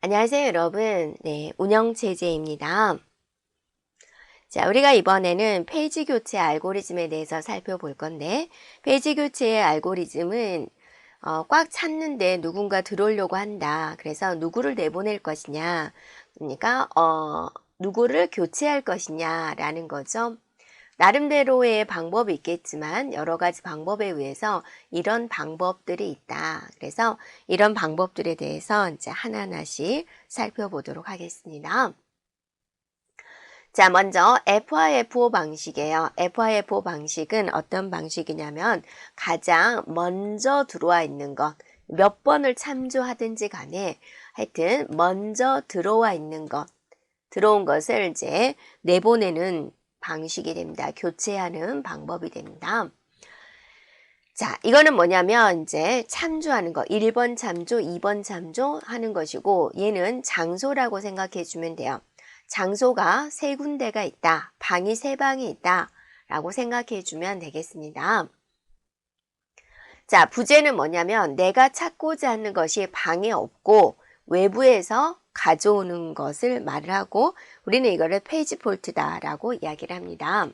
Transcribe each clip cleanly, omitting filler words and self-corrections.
안녕하세요, 여러분. 네, 운영체제입니다. 자, 우리가 이번에는 페이지 교체 알고리즘에 대해서 살펴볼 건데, 페이지 교체의 알고리즘은 꽉 찼는데 누군가 들어오려고 한다. 그래서 누구를 내보낼 것이냐, 그러니까 누구를 교체할 것이냐라는 거죠. 나름대로의 방법이 있겠지만 여러 가지 방법에 의해서 이런 방법들이 있다. 그래서 이런 방법들에 대해서 이제 하나하나씩 살펴보도록 하겠습니다. 자, 먼저 FIFO 방식이에요. FIFO 방식은 어떤 방식이냐면 가장 먼저 들어와 있는 것, 몇 번을 참조하든지 간에 하여튼 먼저 들어와 있는 것, 들어온 것을 이제 내보내는 방식이 됩니다. 교체하는 방법이 됩니다. 자, 이거는 뭐냐면 이제 참조하는 거, 1번 참조, 2번 참조 하는 것이고 얘는 장소라고 생각해 주면 돼요. 장소가 세 군데가 있다. 방이 세 방이 있다. 라고 생각해 주면 되겠습니다. 자, 부제는 뭐냐면 내가 찾고자 하는 것이 방에 없고 외부에서 가져오는 것을 말을 하고 우리는 이거를 페이지 폴트다라고 이야기를 합니다.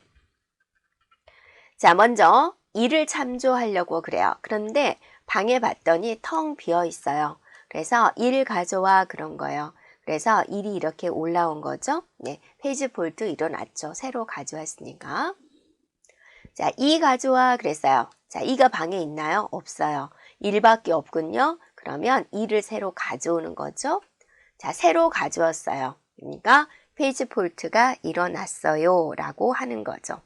자, 먼저 1을 참조하려고 그래요. 그런데 방에 봤더니 텅 비어 있어요. 그래서 1 가져와 그런 거예요. 그래서 1이 이렇게 올라온 거죠. 네, 페이지 폴트 일어났죠. 새로 가져왔으니까. 자, 2 가져와 그랬어요. 자, 2가 방에 있나요? 없어요. 1밖에 없군요. 그러면 2를 새로 가져오는 거죠. 자, 새로 가져왔어요. 그러니까 페이지 폴트가 일어났어요. 라고 하는 거죠.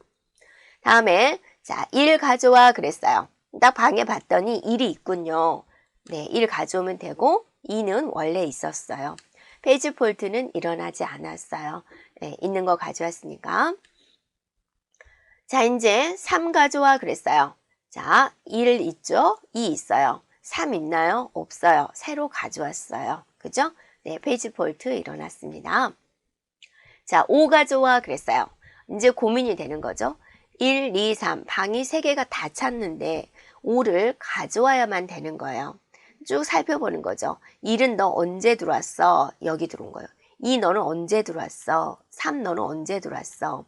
다음에 자, 1 가져와 그랬어요. 딱 방에 봤더니 1이 있군요. 네, 1 가져오면 되고 2는 원래 있었어요. 페이지 폴트는 일어나지 않았어요. 네, 있는 거 가져왔으니까. 자, 이제 3 가져와 그랬어요. 자, 1 있죠? 2 있어요. 3 있나요? 없어요. 새로 가져왔어요. 그죠? 네, 페이지 폴트 일어났습니다. 자, 5 가져와 그랬어요. 이제 고민이 되는 거죠. 1, 2, 3 방이 3개가 다 찼는데 5를 가져와야만 되는 거예요. 쭉 살펴보는 거죠. 1은 너 언제 들어왔어? 여기 들어온 거예요. 2 너는 언제 들어왔어? 3 너는 언제 들어왔어?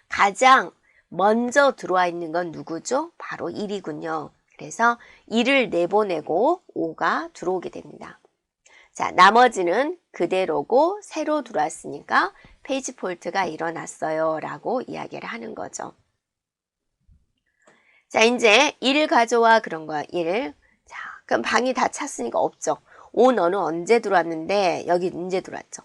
가장 먼저 들어와 있는 건 누구죠? 바로 1이군요. 그래서 1을 내보내고 5가 들어오게 됩니다. 자, 나머지는 그대로고 새로 들어왔으니까 페이지 폴트가 일어났어요. 라고 이야기를 하는 거죠. 자, 이제 1 가져와 그런 거야. 1. 자, 그럼 방이 다 찼으니까 없죠. 5 너는 언제 들어왔는데 여기 언제 들어왔죠.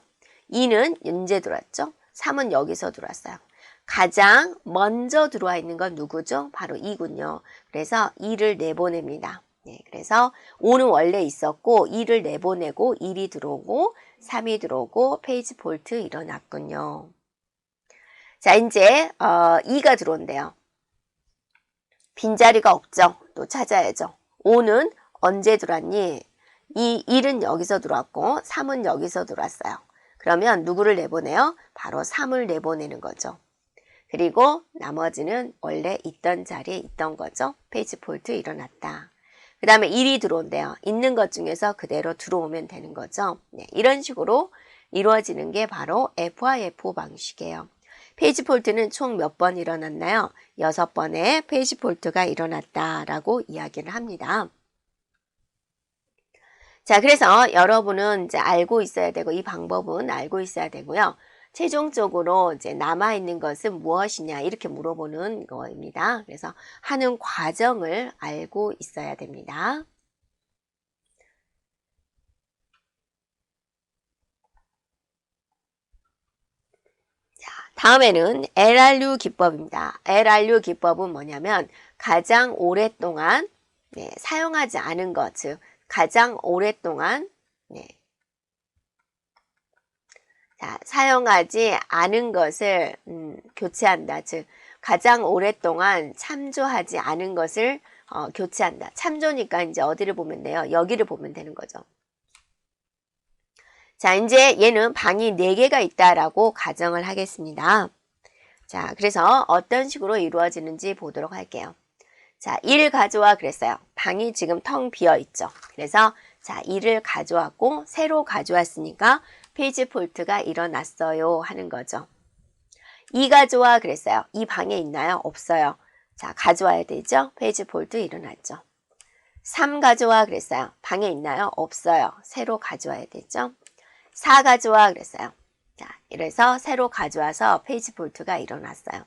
2는 언제 들어왔죠. 3은 여기서 들어왔어요. 가장 먼저 들어와 있는 건 누구죠? 바로 2군요. 그래서 2를 내보냅니다. 네, 그래서 5는 원래 있었고 2를 내보내고 1이 들어오고 3이 들어오고 페이지 폴트 일어났군요. 자, 이제 2가 들어온대요. 빈자리가 없죠. 또 찾아야죠. 5는 언제 들어왔니? 1은 여기서 들어왔고 3은 여기서 들어왔어요. 그러면 누구를 내보내요? 바로 3을 내보내는 거죠. 그리고 나머지는 원래 있던 자리에 있던 거죠. 페이지 폴트 일어났다. 그 다음에 1이 들어온대요. 있는 것 중에서 그대로 들어오면 되는 거죠. 네, 이런 식으로 이루어지는 게 바로 FIFO 방식이에요. 페이지 폴트는 총 몇 번 일어났나요? 6번의 페이지 폴트가 일어났다라고 이야기를 합니다. 자, 그래서 여러분은 이제 알고 있어야 되고 이 방법은 알고 있어야 되고요. 최종적으로 이제 남아있는 것은 무엇이냐 이렇게 물어보는 거입니다. 그래서 하는 과정을 알고 있어야 됩니다. 다음에는 LRU 기법입니다. LRU 기법은 뭐냐면 가장 오랫동안 사용하지 않은 것, 즉 가장 오랫동안 사용하지 않은 것을 교체한다. 즉 가장 오랫동안 참조하지 않은 것을 교체한다. 참조니까 이제 어디를 보면 돼요? 여기를 보면 되는 거죠. 자, 이제 얘는 방이 4개가 있다라고 가정을 하겠습니다. 자, 그래서 어떤 식으로 이루어지는지 보도록 할게요. 자, 1 가져와 그랬어요. 방이 지금 텅 비어 있죠. 그래서 자, 2를 가져왔고 새로 가져왔으니까 페이지 폴트가 일어났어요 하는 거죠. 2 가져와 그랬어요. 이 방에 있나요? 없어요. 자, 가져와야 되죠. 페이지 폴트 일어났죠. 3 가져와 그랬어요. 방에 있나요? 없어요. 새로 가져와야 되죠. 4 가져와 그랬어요. 자, 이래서 새로 가져와서 페이지 폴트가 일어났어요.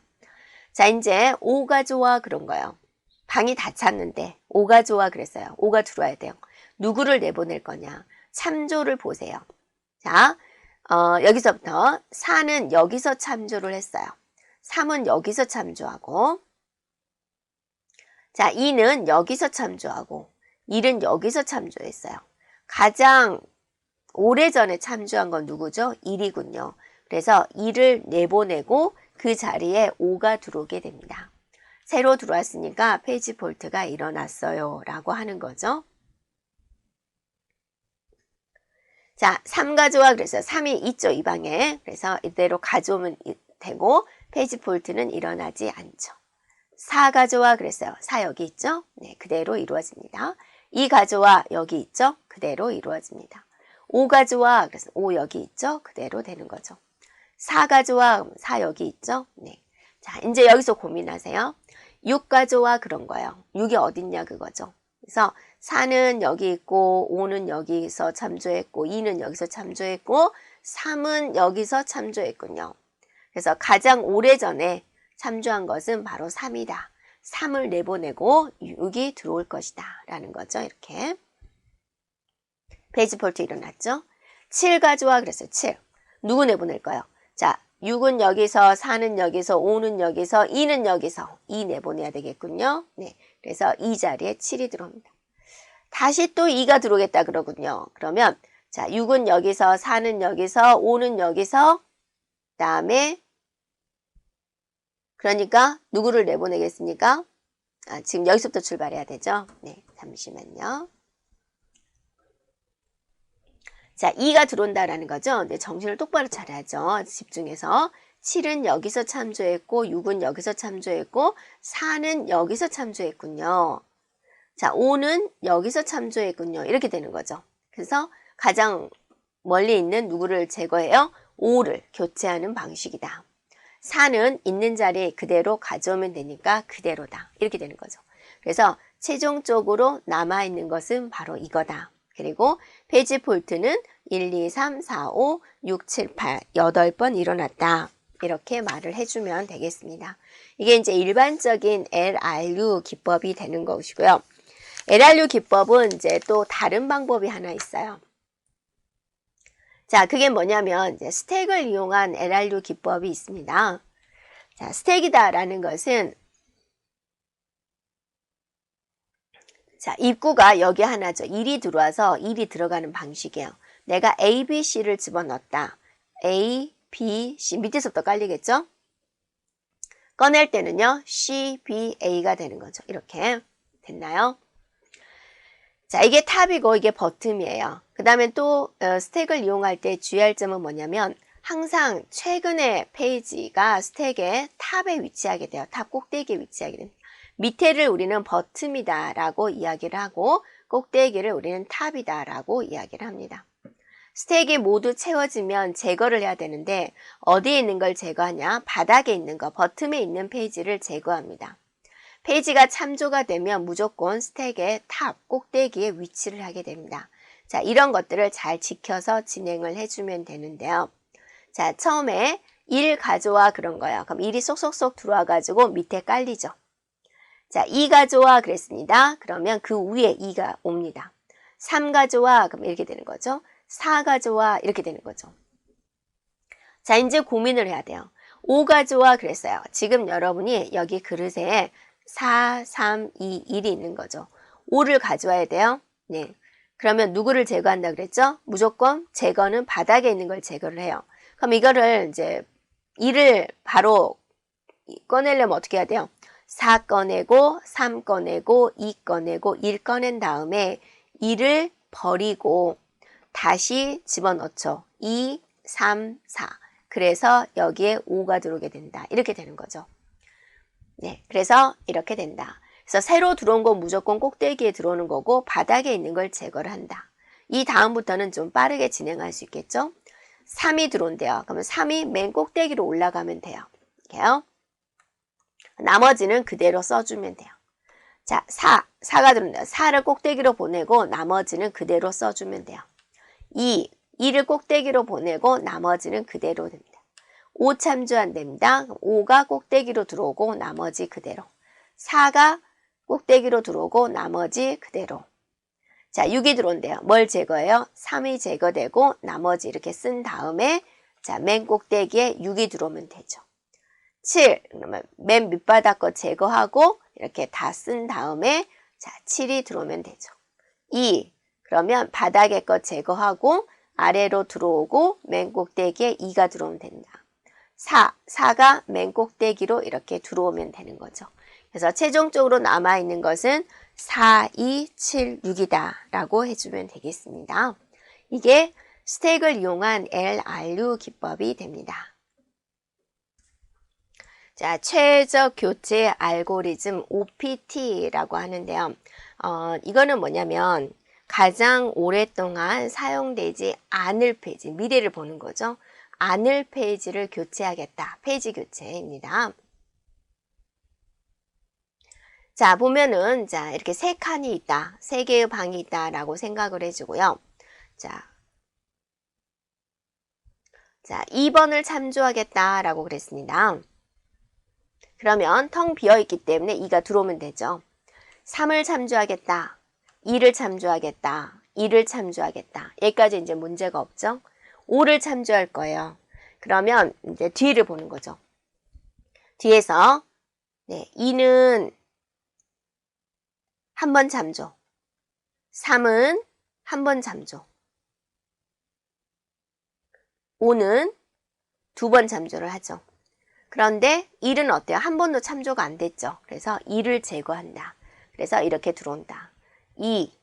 자, 이제 5 가져와 그런 거예요. 방이 다 찼는데 5 가져와 그랬어요. 5가 들어와야 돼요. 누구를 내보낼 거냐? 참조를 보세요. 자, 여기서부터 4는 여기서 참조를 했어요. 3은 여기서 참조하고, 자, 2는 여기서 참조하고, 1은 여기서 참조했어요. 가장 오래전에 참조한 건 누구죠? 1이군요. 그래서 1을 내보내고 그 자리에 5가 들어오게 됩니다. 새로 들어왔으니까 페이지 폴트가 일어났어요 라고 하는 거죠. 자, 3 가져와 그래서 3이 있죠, 이 방에. 그래서 이대로 가져오면 되고 페이지 폴트는 일어나지 않죠. 4 가져와 그랬어요. 4 여기 있죠? 네, 그대로 이루어집니다. 2 가져와 여기 있죠? 그대로 이루어집니다. 5 가져와 그래서 5 여기 있죠? 그대로 되는 거죠. 4 가져와 4 여기 있죠? 네. 자, 이제 여기서 고민하세요. 6 가져와 그런 거예요. 6이 어딨냐 그거죠. 그래서 4는 여기 있고 5는 여기서 참조했고 2는 여기서 참조했고 3은 여기서 참조했군요. 그래서 가장 오래전에 참조한 것은 바로 3이다. 3을 내보내고 6이 들어올 것이다 라는 거죠. 이렇게 페이지 폴트 일어났죠. 7 가져와 그랬어요. 7 누구 내보낼까요? 자, 6은 여기서 4는 여기서 5는 여기서 2는 여기서 2 내보내야 되겠군요. 네, 그래서 이 자리에 7이 들어옵니다. 다시 또 2가 들어오겠다 그러군요. 그러면 자, 6은 여기서 4는 여기서 5는 여기서 그다음에 그러니까 누구를 내보내겠습니까? 지금 여기서부터 출발해야 되죠. 네, 잠시만요. 자, 2가 들어온다라는 거죠. 네, 정신을 똑바로 차려야죠. 집중해서. 7은 여기서 참조했고 6은 여기서 참조했고 4는 여기서 참조했군요. 자, 5는 여기서 참조했군요. 이렇게 되는 거죠. 그래서 가장 멀리 있는 누구를 제거해요? 5를 교체하는 방식이다. 4는 있는 자리에 그대로 가져오면 되니까 그대로다. 이렇게 되는 거죠. 그래서 최종적으로 남아있는 것은 바로 이거다. 그리고 페이지 폴트는 1, 2, 3, 4, 5, 6, 7, 8, 8번 일어났다. 이렇게 말을 해주면 되겠습니다. 이게 이제 일반적인 LRU 기법이 되는 것이고요. LRU 기법은 이제 또 다른 방법이 하나 있어요. 자, 그게 뭐냐면 이제 스택을 이용한 LRU 기법이 있습니다. 자, 스택이다라는 것은 자, 입구가 여기 하나죠. 1이 들어와서 1이 들어가는 방식이에요. 내가 A, B, C를 집어넣었다. A, B, C 밑에서부터 깔리겠죠? 꺼낼 때는요. C, B, A가 되는 거죠. 이렇게 됐나요? 자, 이게 탑이고 이게 버튼이에요. 그 다음에 또 스택을 이용할 때 주의할 점은 뭐냐면 항상 최근의 페이지가 스택의 탑에 위치하게 돼요. 탑 꼭대기에 위치하게 됩니다. 밑에를 우리는 버튼이다 라고 이야기를 하고 꼭대기를 우리는 탑이다 라고 이야기를 합니다. 스택이 모두 채워지면 제거를 해야 되는데 어디에 있는 걸 제거하냐? 바닥에 있는 거, 버튼에 있는 페이지를 제거합니다. 페이지가 참조가 되면 무조건 스택의 탑, 꼭대기에 위치를 하게 됩니다. 자, 이런 것들을 잘 지켜서 진행을 해주면 되는데요. 자, 처음에 1 가져와 그런 거예요. 그럼 1이 쏙쏙쏙 들어와가지고 밑에 깔리죠. 자, 2 가져와 그랬습니다. 그러면 그 위에 2가 옵니다. 3 가져와 그럼 이렇게 되는 거죠. 4 가져와 이렇게 되는 거죠. 자, 이제 고민을 해야 돼요. 5 가져와 그랬어요. 지금 여러분이 여기 그릇에 4, 3, 2, 1이 있는 거죠. 5를 가져와야 돼요. 네. 그러면 누구를 제거한다 그랬죠? 무조건 제거는 바닥에 있는 걸 제거를 해요. 그럼 이거를 이제 2를 바로 꺼내려면 어떻게 해야 돼요? 4 꺼내고 3 꺼내고 2 꺼내고 1 꺼낸 다음에 2를 버리고 다시 집어넣죠. 2, 3, 4. 그래서 여기에 5가 들어오게 된다. 이렇게 되는 거죠. 네, 그래서 이렇게 된다. 그래서 새로 들어온 건 무조건 꼭대기에 들어오는 거고 바닥에 있는 걸 제거를 한다. 이 다음부터는 좀 빠르게 진행할 수 있겠죠? 3이 들어온대요. 그러면 3이 맨 꼭대기로 올라가면 돼요. 이렇게요. 나머지는 그대로 써주면 돼요. 자, 4가 들어온대요. 4를 꼭대기로 보내고 나머지는 그대로 써주면 돼요. 2를 꼭대기로 보내고 나머지는 그대로 됩니다. 5 참조 안 됩니다. 5가 꼭대기로 들어오고 나머지 그대로. 4가 꼭대기로 들어오고 나머지 그대로. 자, 6이 들어온대요. 뭘 제거해요? 3이 제거되고 나머지 이렇게 쓴 다음에 자, 맨 꼭대기에 6이 들어오면 되죠. 7, 그러면 맨 밑바닥 거 제거하고 이렇게 다 쓴 다음에 자, 7이 들어오면 되죠. 2, 그러면 바닥에 거 제거하고 아래로 들어오고 맨 꼭대기에 2가 들어오면 된다. 4가 맨 꼭대기로 이렇게 들어오면 되는 거죠. 그래서 최종적으로 남아있는 것은 4, 2, 7, 6이다 라고 해주면 되겠습니다. 이게 스택을 이용한 LRU 기법이 됩니다. 자, 최적 교체 알고리즘 OPT라고 하는데요. 이거는 뭐냐면 가장 오랫동안 사용되지 않을 페이지, 미래를 보는 거죠. 않을 페이지를 교체하겠다. 페이지 교체입니다. 자, 보면은, 자, 이렇게 3칸이 있다. 3개의 방이 있다. 라고 생각을 해주고요. 자, 2번을 참조하겠다. 라고 그랬습니다. 그러면 텅 비어있기 때문에 2가 들어오면 되죠. 3을 참조하겠다. 2를 참조하겠다. 2를 참조하겠다. 여기까지 이제 문제가 없죠. 5를 참조할 거예요. 그러면 이제 뒤를 보는 거죠. 뒤에서, 네, 2는 한 번 참조. 3은 한 번 참조. 5는 2번 참조를 하죠. 그런데 1은 어때요? 한 번도 참조가 안 됐죠. 그래서 2를 제거한다. 그래서 이렇게 들어온다. 2,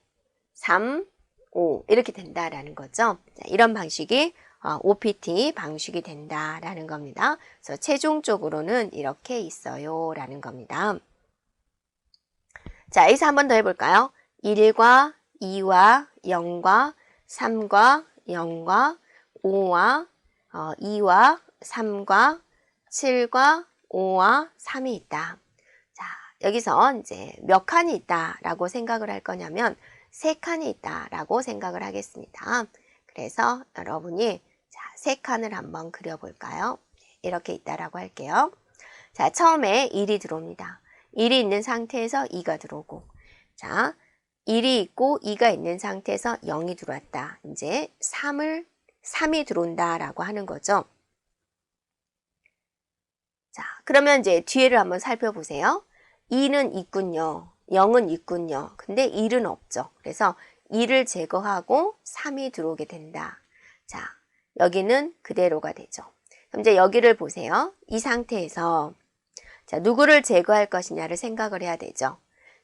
3, 5 이렇게 된다라는 거죠. 자, 이런 방식이 OPT 방식이 된다라는 겁니다. 그래서 최종적으로는 이렇게 있어요 라는 겁니다. 자, 여기서 한 번 더 해볼까요? 1과 2와 0과 3과 0과 5와 2와 3과 7과 5와 3이 있다. 자, 여기서 이제 몇 칸이 있다라고 생각을 할 거냐면 3칸이 있다라고 생각을 하겠습니다. 그래서 여러분이 자, 3칸을 한번 그려볼까요? 이렇게 있다라고 할게요. 자, 처음에 1이 들어옵니다. 1이 있는 상태에서 2가 들어오고, 자, 1이 있고 2가 있는 상태에서 0이 들어왔다. 이제 3이 들어온다라고 하는 거죠. 자, 그러면 이제 뒤에를 한번 살펴보세요. 2는 있군요. 0은 있군요. 근데 1은 없죠. 그래서 2를 제거하고 3이 들어오게 된다. 자, 여기는 그대로가 되죠. 그럼 이제 여기를 보세요. 이 상태에서 자, 누구를 제거할 것이냐를 생각을 해야 되죠.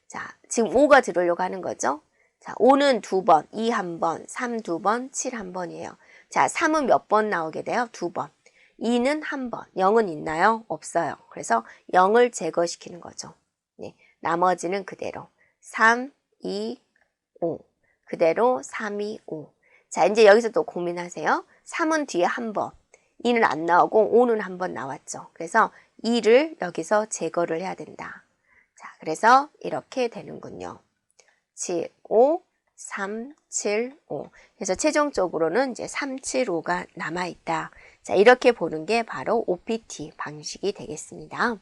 자, 지금 5가 들어오려고 하는 거죠. 자, 5는 2번, 2 1번, 3 2번, 7 1번이에요. 자, 3은 몇 번 나오게 돼요? 2번. 2는 1번. 0은 있나요? 없어요. 그래서 0을 제거시키는 거죠. 네, 나머지는 그대로. 3, 2, 5. 그대로 3, 2, 5. 자, 이제 여기서 또 고민하세요. 3은 뒤에 1번. 2는 안 나오고 5는 1번 나왔죠. 그래서 2를 여기서 제거를 해야 된다. 자, 그래서 이렇게 되는군요. 7, 5, 3, 7, 5. 그래서 최종적으로는 이제 3, 7, 5가 남아있다. 자, 이렇게 보는 게 바로 OPT 방식이 되겠습니다.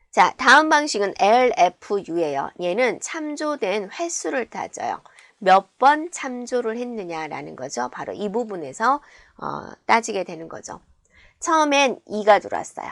자, 다음 방식은 LFU예요. 얘는 참조된 횟수를 따져요. 몇 번 참조를 했느냐라는 거죠. 바로 이 부분에서 따지게 되는 거죠. 처음엔 2가 들어왔어요.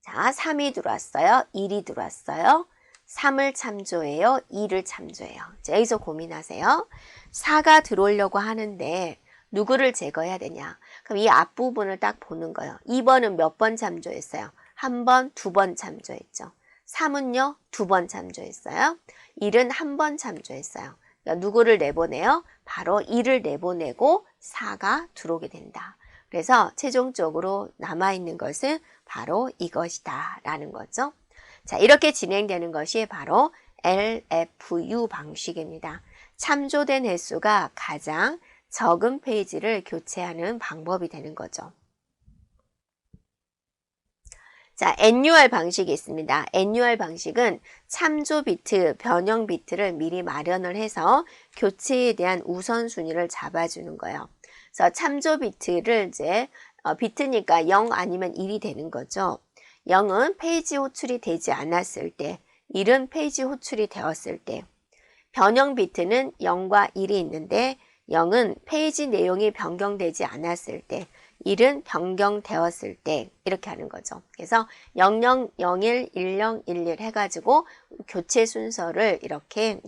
자, 3이 들어왔어요. 1이 들어왔어요. 3을 참조해요. 2를 참조해요. 자, 여기서 고민하세요. 4가 들어오려고 하는데 누구를 제거해야 되냐? 그럼 이 앞부분을 딱 보는 거예요. 2번은 몇 번 참조했어요? 한 번, 2번 참조했죠. 3은요, 2번 참조했어요. 1은 한 번 참조했어요. 그러니까 누구를 내보내요? 바로 2를 내보내고 4가 들어오게 된다. 그래서 최종적으로 남아있는 것은 바로 이것이다 라는 거죠. 자, 이렇게 진행되는 것이 바로 LFU 방식입니다. 참조된 횟수가 가장 적은 페이지를 교체하는 방법이 되는 거죠. 자, NUR 방식이 있습니다. NUR 방식은 참조 비트, 변형 비트를 미리 마련을 해서 교체에 대한 우선순위를 잡아주는 거예요. 그래서 참조 비트를 이제 비트니까 0 아니면 1이 되는 거죠. 0은 페이지 호출이 되지 않았을 때, 1은 페이지 호출이 되었을 때, 변형 비트는 0과 1이 있는데 0은 페이지 내용이 변경되지 않았을 때, 1은 변경되었을 때 이렇게 하는 거죠. 그래서 00, 01, 10, 11 해가지고 교체 순서를 이렇게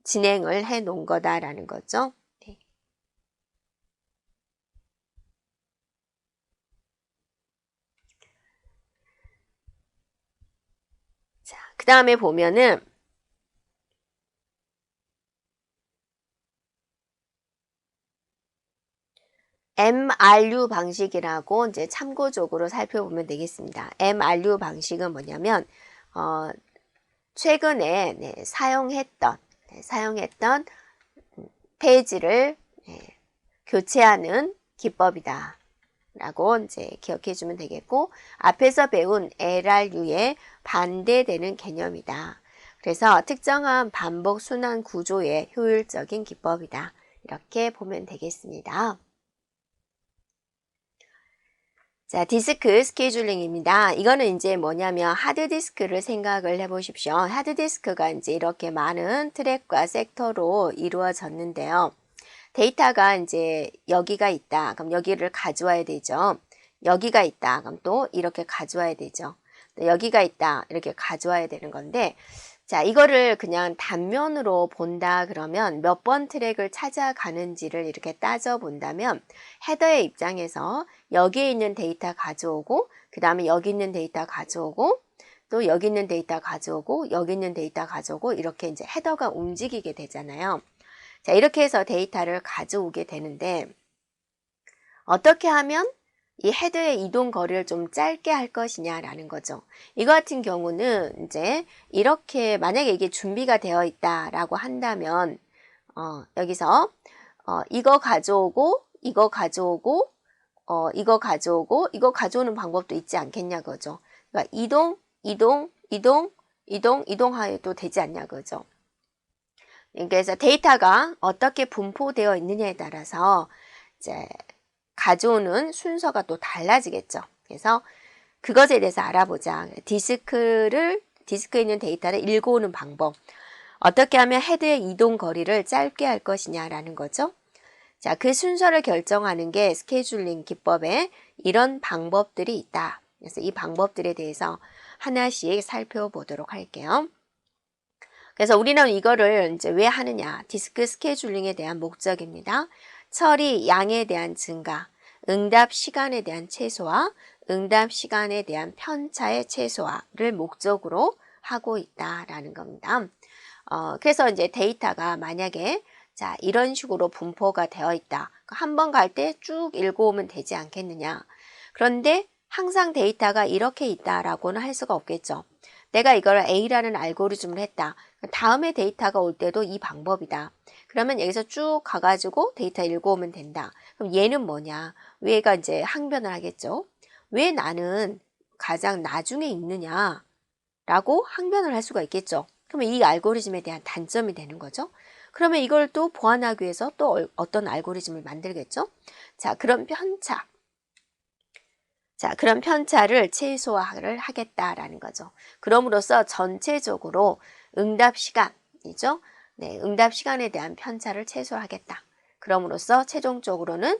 진행을 해 놓은 거다라는 거죠. 네. 자, 그 다음에 보면은 MRU 방식이라고 이제 참고적으로 살펴보면 되겠습니다. MRU 방식은 뭐냐면 최근에 사용했던 페이지를 교체하는 기법이다 라고 이제 기억해 주면 되겠고, 앞에서 배운 LRU에 반대되는 개념이다. 그래서 특정한 반복 순환 구조의 효율적인 기법이다. 이렇게 보면 되겠습니다. 자, 디스크 스케줄링입니다. 이거는 이제 뭐냐면 하드디스크를 생각을 해보십시오. 하드디스크가 이제 이렇게 많은 트랙과 섹터로 이루어졌는데요. 데이터가 이제 여기가 있다. 그럼 여기를 가져와야 되죠. 여기가 있다. 그럼 또 이렇게 가져와야 되죠. 또 여기가 있다. 이렇게 가져와야 되는 건데, 자, 이거를 그냥 단면으로 본다 그러면 몇 번 트랙을 찾아가는지를 이렇게 따져 본다면 헤더의 입장에서 여기에 있는 데이터 가져오고, 그 다음에 여기 있는 데이터 가져오고, 또 여기 있는 데이터 가져오고, 여기 있는 데이터 가져오고, 이렇게 이제 헤더가 움직이게 되잖아요. 자, 이렇게 해서 데이터를 가져오게 되는데, 어떻게 하면 이 헤드의 이동 거리를 좀 짧게 할 것이냐라는 거죠. 이거 같은 경우는 이제 이렇게 만약에 이게 준비가 되어 있다라고 한다면 여기서 이거 가져오고 이거 가져오고 이거 가져오고 이거 가져오는 방법도 있지 않겠냐 그죠. 그러니까 이동해도 되지 않냐 그죠. 그래서 데이터가 어떻게 분포되어 있느냐에 따라서 이제 가져오는 순서가 또 달라지겠죠. 그래서 그것에 대해서 알아보자. 디스크에 있는 데이터를 읽어오는 방법. 어떻게 하면 헤드의 이동 거리를 짧게 할 것이냐라는 거죠. 자, 그 순서를 결정하는 게 스케줄링 기법에 이런 방법들이 있다. 그래서 이 방법들에 대해서 하나씩 살펴보도록 할게요. 그래서 우리는 이거를 이제 왜 하느냐. 디스크 스케줄링에 대한 목적입니다. 처리 양에 대한 증가, 응답 시간에 대한 최소화, 응답 시간에 대한 편차의 최소화를 목적으로 하고 있다라는 겁니다. 그래서 이제 데이터가 만약에 자, 이런 식으로 분포가 되어 있다. 한 번 갈 때 쭉 읽어오면 되지 않겠느냐. 그런데 항상 데이터가 이렇게 있다라고는 할 수가 없겠죠. 내가 이걸 A라는 알고리즘을 했다. 다음에 데이터가 올 때도 이 방법이다. 그러면 여기서 쭉 가가지고 데이터 읽어오면 된다. 그럼 얘는 뭐냐? 얘가 이제 항변을 하겠죠. 왜 나는 가장 나중에 읽느냐? 라고 항변을 할 수가 있겠죠. 그러면 이 알고리즘에 대한 단점이 되는 거죠. 그러면 이걸 또 보완하기 위해서 또 어떤 알고리즘을 만들겠죠? 자, 그런 편차. 자, 그런 편차를 최소화를 하겠다라는 거죠. 그럼으로써 전체적으로 응답 시간이죠. 네, 응답 시간에 대한 편차를 최소화하겠다. 그럼으로써 최종적으로는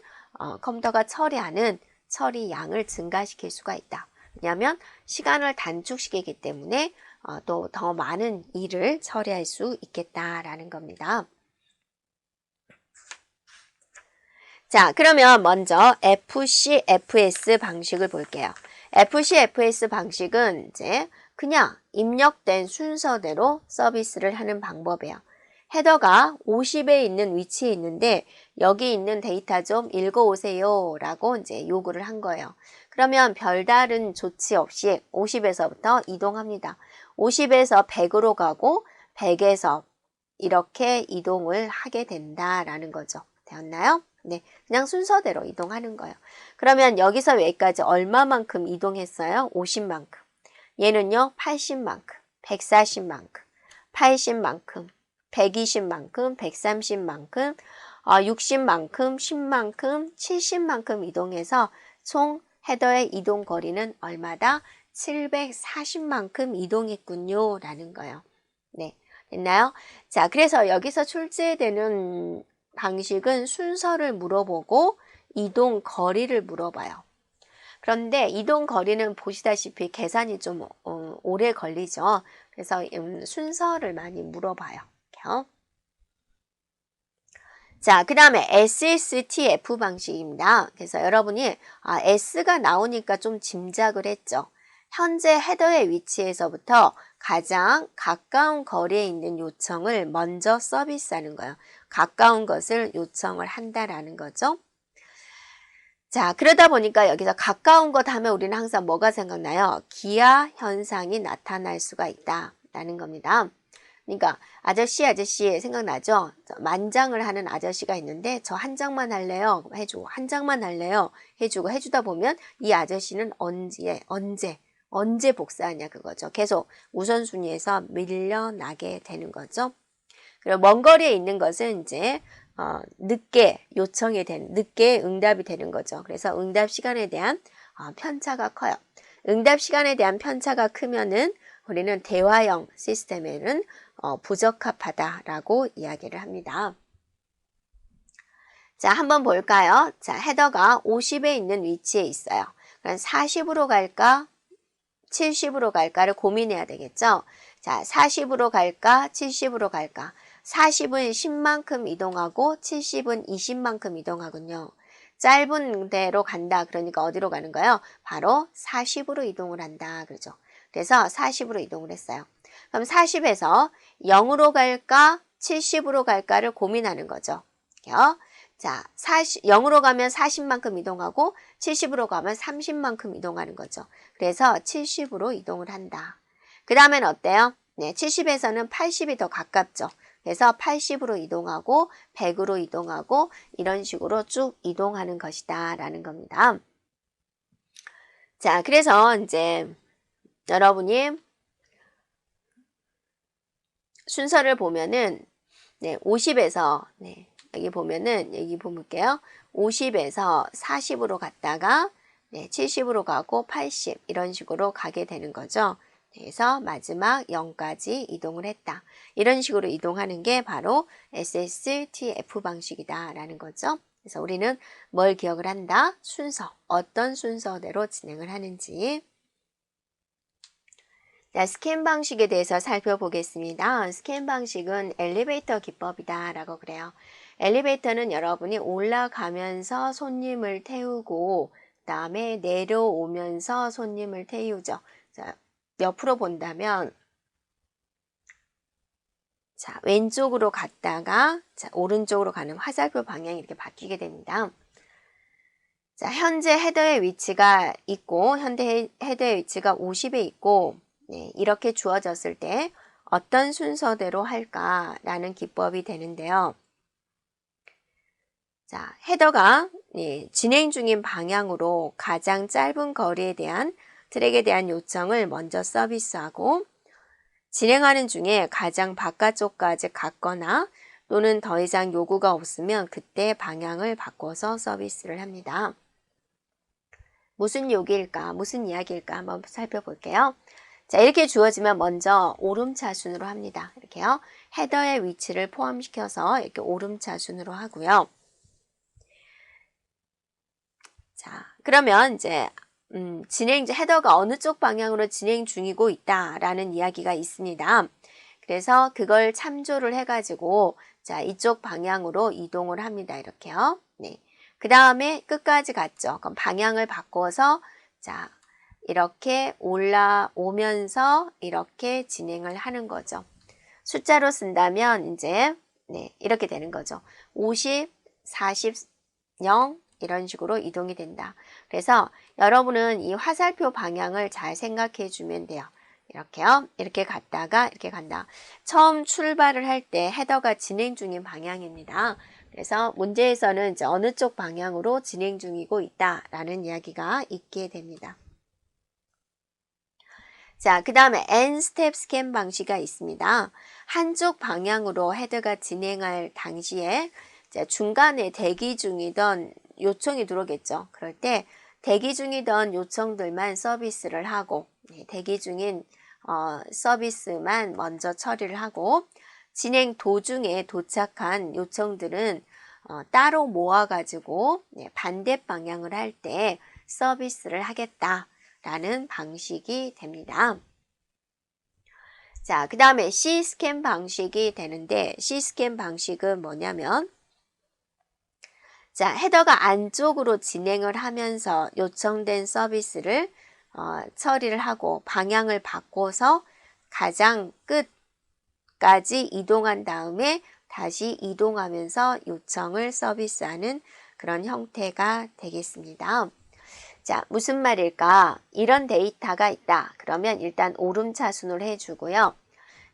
컴퓨터가 처리하는 처리 양을 증가시킬 수가 있다. 왜냐하면 시간을 단축시키기 때문에 또 더 많은 일을 처리할 수 있겠다라는 겁니다. 자, 그러면 먼저 FCFS 방식을 볼게요. FCFS 방식은 이제 그냥 입력된 순서대로 서비스를 하는 방법이에요. 헤더가 50에 있는 위치에 있는데 여기 있는 데이터 좀 읽어오세요 라고 이제 요구를 한 거예요. 그러면 별다른 조치 없이 50에서부터 이동합니다. 50에서 100으로 가고 100에서 이렇게 이동을 하게 된다라는 거죠. 되었나요? 네, 그냥 순서대로 이동하는 거예요. 그러면 여기서 여기까지 얼마만큼 이동했어요? 50만큼. 얘는요, 80만큼, 140만큼, 80만큼, 120만큼, 130만큼, 60만큼, 10만큼, 70만큼 이동해서 총 헤더의 이동 거리는 얼마다? 740만큼 이동했군요. 라는 거예요. 네. 됐나요? 자, 그래서 여기서 출제되는 방식은 순서를 물어보고 이동 거리를 물어봐요. 그런데 이동 거리는 보시다시피 계산이 좀 오래 걸리죠. 그래서 순서를 많이 물어봐요. 이렇게요. 자, 그 다음에 SSTF 방식입니다. 그래서 여러분이 S가 나오니까 좀 짐작을 했죠. 현재 헤더의 위치에서부터 가장 가까운 거리에 있는 요청을 먼저 서비스하는 거예요. 가까운 것을 요청을 한다라는 거죠. 자, 그러다 보니까 여기서 가까운 것 하면 우리는 항상 뭐가 생각나요? 기하 현상이 나타날 수가 있다라는 겁니다. 그러니까 아저씨 생각나죠? 만장을 하는 아저씨가 있는데 저 한 장만 할래요? 해주고 한 장만 할래요? 해주고 해주다 보면 이 아저씨는 언제 복사하냐 그거죠. 계속 우선순위에서 밀려나게 되는 거죠. 그리고 먼 거리에 있는 것은 이제 늦게 늦게 응답이 되는 거죠. 그래서 응답 시간에 대한 편차가 커요. 응답 시간에 대한 편차가 크면은 우리는 대화형 시스템에는 부적합하다라고 이야기를 합니다. 자, 한번 볼까요? 자, 헤더가 50에 있는 위치에 있어요. 그럼 40으로 갈까? 70으로 갈까를 고민해야 되겠죠? 자, 40으로 갈까? 70으로 갈까? 40은 10만큼 이동하고 70은 20만큼 이동하군요. 짧은 데로 간다. 그러니까 어디로 가는 거예요? 바로 40으로 이동을 한다. 그러죠. 그래서 40으로 이동을 했어요. 그럼 40에서 0으로 갈까? 70으로 갈까를 고민하는 거죠. 자, 0으로 가면 40만큼 이동하고 70으로 가면 30만큼 이동하는 거죠. 그래서 70으로 이동을 한다. 그 다음엔 어때요? 네, 70에서는 80이 더 가깝죠. 그래서 80으로 이동하고 100으로 이동하고 이런 식으로 쭉 이동하는 것이다 라는 겁니다. 자, 그래서 이제 여러분이 순서를 보면은 50에서 여기 보면은 여기 볼게요. 50에서 40으로 갔다가 70으로 가고 80 이런 식으로 가게 되는 거죠. 그래서 마지막 0까지 이동을 했다. 이런 식으로 이동하는 게 바로 SSTF 방식이다 라는 거죠. 그래서 우리는 뭘 기억을 한다? 순서. 어떤 순서대로 진행을 하는지. 자, 스캔 방식에 대해서 살펴보겠습니다. 스캔 방식은 엘리베이터 기법이다 라고 그래요. 엘리베이터는 여러분이 올라가면서 손님을 태우고 그 다음에 내려오면서 손님을 태우죠. 자, 옆으로 본다면 자, 왼쪽으로 갔다가 자, 오른쪽으로 가는 화살표 방향이 이렇게 바뀌게 됩니다. 자, 현재 헤더의 위치가 있고 현재 헤더의 위치가 50에 있고 이렇게 주어졌을 때 어떤 순서대로 할까라는 기법이 되는데요. 자, 헤더가 진행 중인 방향으로 가장 짧은 거리에 대한 트랙에 대한 요청을 먼저 서비스하고 진행하는 중에 가장 바깥쪽까지 갔거나 또는 더 이상 요구가 없으면 그때 방향을 바꿔서 서비스를 합니다. 무슨 요기일까? 무슨 이야기일까? 한번 살펴볼게요. 자, 이렇게 주어지면 먼저 오름차순으로 합니다. 이렇게요. 헤더의 위치를 포함시켜서 이렇게 오름차순으로 하고요. 자, 그러면 이제 헤더가 어느 쪽 방향으로 진행 중이고 있다라는 이야기가 있습니다. 그래서 그걸 참조를 해가지고 자, 이쪽 방향으로 이동을 합니다. 이렇게요. 네. 그 다음에 끝까지 갔죠. 그럼 방향을 바꿔서 자, 이렇게 올라오면서 이렇게 진행을 하는 거죠. 숫자로 쓴다면 이제 이렇게 되는 거죠. 50, 40, 0, 이런 식으로 이동이 된다. 그래서 여러분은 이 화살표 방향을 잘 생각해 주면 돼요. 이렇게요. 이렇게 갔다가 이렇게 간다. 처음 출발을 할 때 헤더가 진행 중인 방향입니다. 그래서 문제에서는 이제 어느 쪽 방향으로 진행 중이고 있다라는 이야기가 있게 됩니다. 자, 그 다음에 N-스텝 스캔 방식이 있습니다. 한쪽 방향으로 헤더가 진행할 당시에 이제 중간에 대기 중이던 요청이 들어오겠죠. 그럴 때 대기 중이던 요청들만 서비스를 하고 대기 중인 서비스만 먼저 처리를 하고 진행 도중에 도착한 요청들은 따로 모아가지고 반대 방향을 할 때 서비스를 하겠다라는 방식이 됩니다. 자, 그 다음에 C스캔 방식이 되는데 C스캔 방식은 뭐냐면 자, 헤더가 안쪽으로 진행을 하면서 요청된 서비스를 처리를 하고 방향을 바꿔서 가장 끝까지 이동한 다음에 다시 이동하면서 요청을 서비스하는 그런 형태가 되겠습니다. 자, 무슨 말일까? 이런 데이터가 있다. 그러면 일단 오름차순을 해주고요.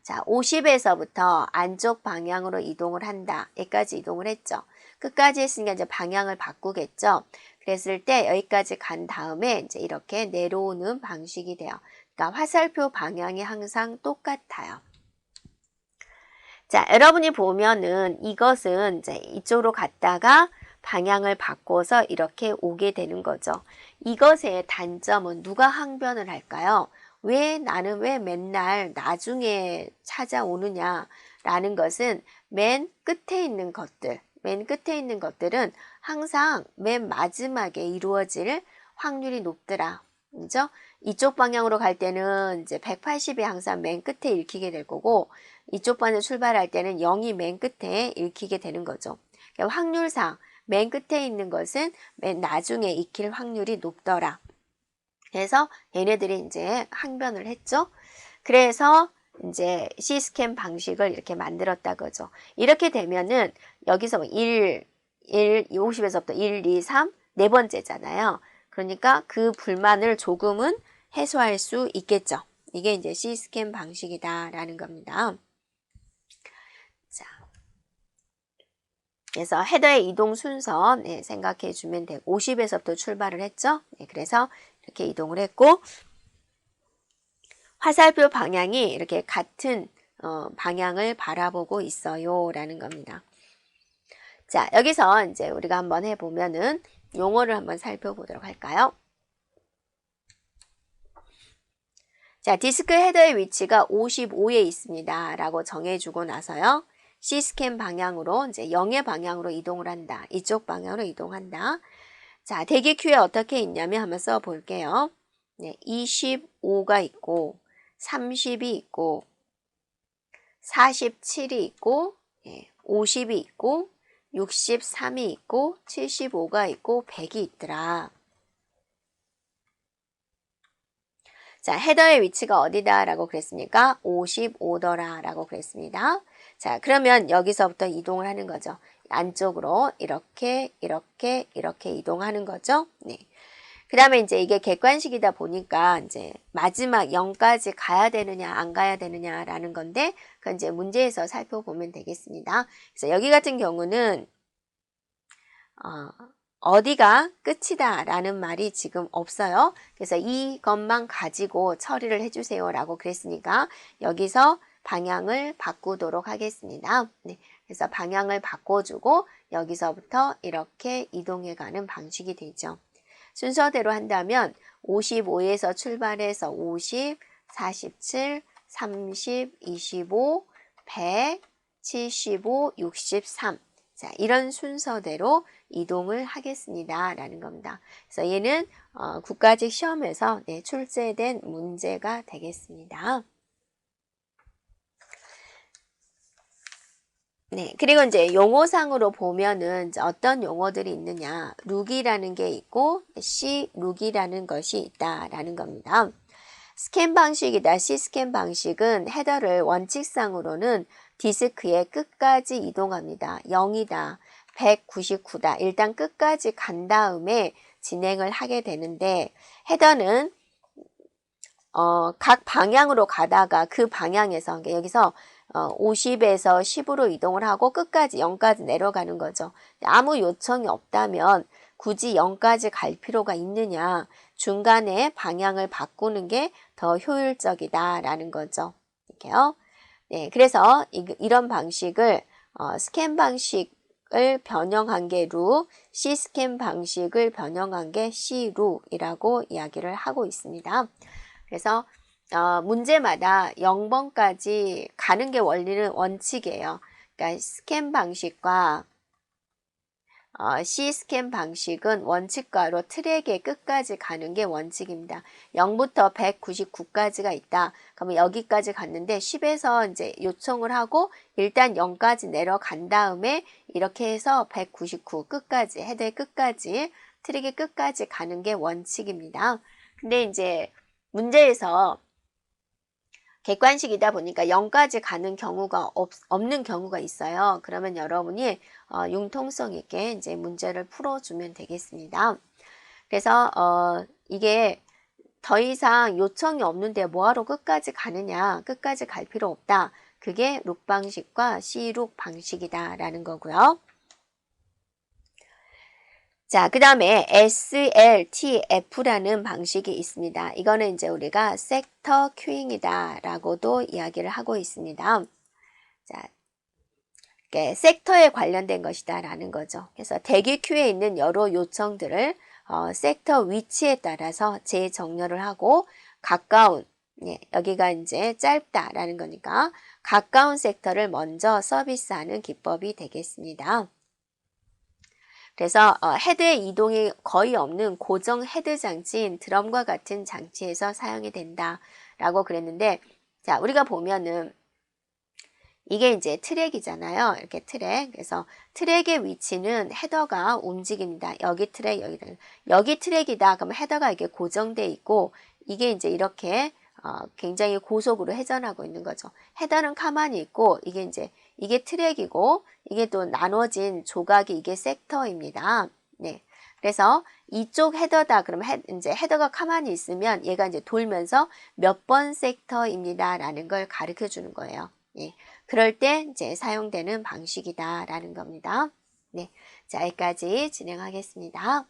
자, 50에서부터 안쪽 방향으로 이동을 한다. 여기까지 이동을 했죠. 끝까지 했으니까 이제 방향을 바꾸겠죠. 그랬을 때 여기까지 간 다음에 이제 이렇게 내려오는 방식이 돼요. 그러니까 화살표 방향이 항상 똑같아요. 자, 여러분이 보면은 이것은 이제 이쪽으로 갔다가 방향을 바꿔서 이렇게 오게 되는 거죠. 이것의 단점은 누가 항변을 할까요? 나는 왜 맨날 나중에 찾아오느냐라는 것은 맨 끝에 있는 것들은 항상 맨 마지막에 이루어질 확률이 높더라. 그죠? 이쪽 방향으로 갈 때는 이제 180이 항상 맨 끝에 읽히게 될 거고, 이쪽 방향 출발할 때는 0이 맨 끝에 읽히게 되는 거죠. 그러니까 확률상 맨 끝에 있는 것은 맨 나중에 익힐 확률이 높더라. 그래서 얘네들이 이제 항변을 했죠. 그래서 이제 C스캔 방식을 이렇게 만들었다 그죠. 이렇게 되면은 여기서 50에서부터 1, 2, 3, 네 번째잖아요. 그러니까 그 불만을 조금은 해소할 수 있겠죠. 이게 이제 C스캔 방식이다라는 겁니다. 자, 그래서 헤더의 이동 순서 생각해 주면 되고 50에서부터 출발을 했죠. 그래서 이렇게 이동을 했고 화살표 방향이 이렇게 같은 방향을 바라보고 있어요 라는 겁니다. 자, 여기서 이제 우리가 한번 해보면은 용어를 한번 살펴보도록 할까요? 자, 디스크 헤더의 위치가 55에 있습니다 라고 정해주고 나서요. C스캔 방향으로 이제 0의 방향으로 이동을 한다. 이쪽 방향으로 이동한다. 자, 대기 큐에 어떻게 있냐면 한번 써볼게요. 25가 있고 30이 있고 47이 있고 50이 있고 63이 있고 75가 있고 100이 있더라. 자, 헤더의 위치가 어디다 라고 그랬습니까? 55더라 라고 그랬습니다. 자, 그러면 여기서부터 이동을 하는 거죠. 안쪽으로 이렇게 이동하는 거죠. 네. 그 다음에 이제 이게 객관식이다 보니까 이제 마지막 0까지 가야 되느냐 안 가야 되느냐라는 건데 그건 이제 문제에서 살펴보면 되겠습니다. 그래서 여기 같은 경우는 어디가 끝이다 라는 말이 지금 없어요. 그래서 이것만 가지고 처리를 해주세요 라고 그랬으니까 여기서 방향을 바꾸도록 하겠습니다. 네, 그래서 방향을 바꿔주고 여기서부터 이렇게 이동해가는 방식이 되죠. 순서대로 한다면 55에서 출발해서 50, 47, 30, 25, 100, 75, 63 자, 이런 순서대로 이동을 하겠습니다 라는 겁니다. 그래서 얘는 국가직 시험에서 출제된 문제가 되겠습니다. 네, 그리고 이제 용어상으로 보면은 어떤 용어들이 있느냐, 룩이라는 게 있고 C 룩이라는 것이 있다라는 겁니다. 스캔 방식이다. C스캔 방식은 헤더를 원칙상으로는 디스크의 끝까지 이동합니다. 0이다, 199다. 일단 끝까지 간 다음에 진행을 하게 되는데 헤더는 각 방향으로 가다가 그 방향에서 여기서 50에서 10으로 이동을 하고 끝까지 0까지 내려가는 거죠. 아무 요청이 없다면 굳이 0까지 갈 필요가 있느냐. 중간에 방향을 바꾸는 게 더 효율적이다라는 거죠. 이렇게요. 네, 그래서 이런 방식을 스캔 방식을 변형한 게 루, C 스캔 방식을 변형한 게 C 루이라고 이야기를 하고 있습니다. 그래서 문제마다 0번까지 가는 게 원칙이에요. 그러니까 스캔 방식과 C 스캔 방식은 원칙과로 트랙의 끝까지 가는 게 원칙입니다. 0부터 199까지가 있다. 그러면 여기까지 갔는데 10에서 이제 요청을 하고 일단 0까지 내려간 다음에 이렇게 해서 199 끝까지, 헤드의 끝까지, 트랙의 끝까지 가는 게 원칙입니다. 근데 이제 문제에서 객관식이다 보니까 0까지 가는 경우가 없는 경우가 있어요. 그러면 여러분이 융통성 있게 이제 문제를 풀어주면 되겠습니다. 그래서 이게 더 이상 요청이 없는데 뭐하러 끝까지 가느냐, 끝까지 갈 필요 없다. 그게 룩 방식과 C룩 방식이다라는 거고요. 자, 그 다음에 SLTF라는 방식이 있습니다. 이거는 이제 우리가 섹터 큐잉이다 라고도 이야기를 하고 있습니다. 자, 섹터에 관련된 것이다 라는 거죠. 그래서 대기 큐에 있는 여러 요청들을 섹터 위치에 따라서 재정렬을 하고 가까운, 여기가 이제 짧다라는 거니까 가까운 섹터를 먼저 서비스하는 기법이 되겠습니다. 그래서 헤드의 이동이 거의 없는 고정 헤드 장치인 드럼과 같은 장치에서 사용이 된다라고 그랬는데, 자, 우리가 보면은 이게 이제 트랙이잖아요. 이렇게 트랙. 그래서 트랙의 위치는 헤더가 움직입니다. 여기 트랙, 여기 트랙이다. 그러면 헤더가 이게 고정돼 있고 이게 이제 이렇게 굉장히 고속으로 회전하고 있는 거죠. 헤더는 가만히 있고 이게 트랙이고 이게 또 나눠진 조각이 이게 섹터입니다. 네. 그래서 이쪽 헤더다. 그러면 이제 헤더가 가만히 있으면 얘가 이제 돌면서 몇 번 섹터입니다라는 걸 가르쳐 주는 거예요. 예. 그럴 때 이제 사용되는 방식이다라는 겁니다. 네. 자, 여기까지 진행하겠습니다.